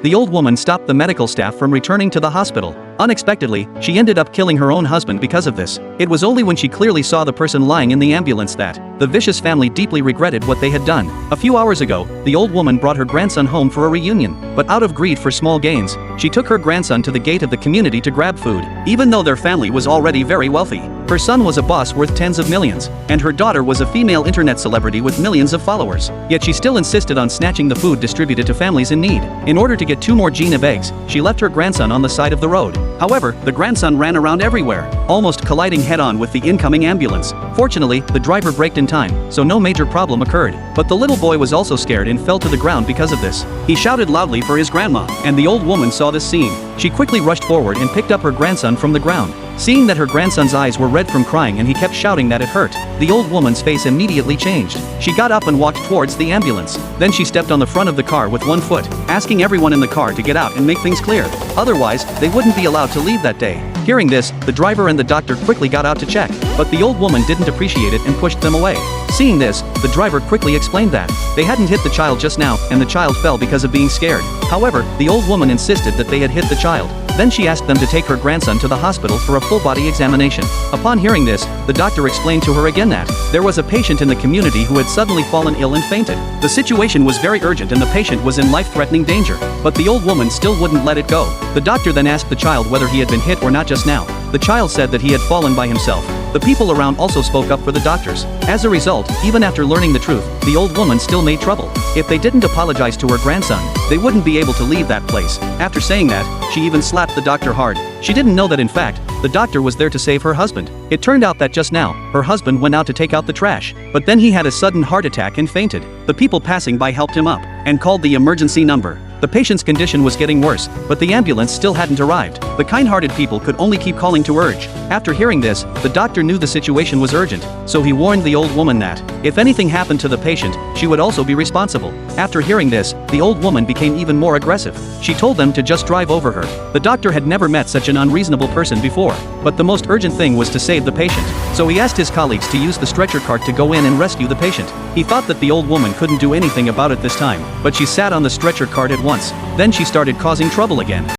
the old woman stopped the medical staff from returning to the hospital. Unexpectedly, she ended up killing her own husband because of this. It was only when she clearly saw the person lying in the ambulance that the vicious family deeply regretted what they had done. A few hours ago, the old woman brought her grandson home for a reunion, but out of greed for small gains, she took her grandson to the gate of the community to grab food, even though their family was already very wealthy. Her son was a boss worth tens of millions, and her daughter was a female internet celebrity with millions of followers. Yet she still insisted on snatching the food distributed to families in need. In order to get 2 more Gina eggs, she left her grandson on the side of the road. However, the grandson ran around everywhere, almost colliding head-on with the incoming ambulance. Fortunately, the driver braked in time, so no major problem occurred. But the little boy was also scared and fell to the ground because of this. He shouted loudly for his grandma, and the old woman saw this scene. She quickly rushed forward and picked up her grandson from the ground. Seeing that her grandson's eyes were red from crying and he kept shouting that it hurt, the old woman's face immediately changed. She got up and walked towards the ambulance. Then she stepped on the front of the car with one foot, asking everyone in the car to get out and make things clear. Otherwise, they wouldn't be allowed to leave that day. Hearing this, the driver and the doctor quickly got out to check, but the old woman didn't appreciate it and pushed them away. Seeing this, the driver quickly explained that they hadn't hit the child just now, and the child fell because of being scared. However, the old woman insisted that they had hit the child. Then she asked them to take her grandson to the hospital for a full-body examination. Upon hearing this, the doctor explained to her again that there was a patient in the community who had suddenly fallen ill and fainted. The situation was very urgent and the patient was in life-threatening danger, but the old woman still wouldn't let it go. The doctor then asked the child whether he had been hit or not just now. The child said that he had fallen by himself. The people around also spoke up for the doctors. As a result, even after learning the truth, the old woman still made trouble. If they didn't apologize to her grandson, they wouldn't be able to leave that place. After saying that, she even slapped the doctor hard. She didn't know that in fact, the doctor was there to save her husband. It turned out that just now, her husband went out to take out the trash, but then he had a sudden heart attack and fainted. The people passing by helped him up and called the emergency number. The patient's condition was getting worse, but the ambulance still hadn't arrived. The kind-hearted people could only keep calling to urge. After hearing this, the doctor knew the situation was urgent, so he warned the old woman that if anything happened to the patient, she would also be responsible. After hearing this, the old woman became even more aggressive. She told them to just drive over her. The doctor had never met such an unreasonable person before, but the most urgent thing was to save the patient. So he asked his colleagues to use the stretcher cart to go in and rescue the patient. He thought that the old woman couldn't do anything about it this time, but she sat on the stretcher cart at once. Then she started causing trouble again.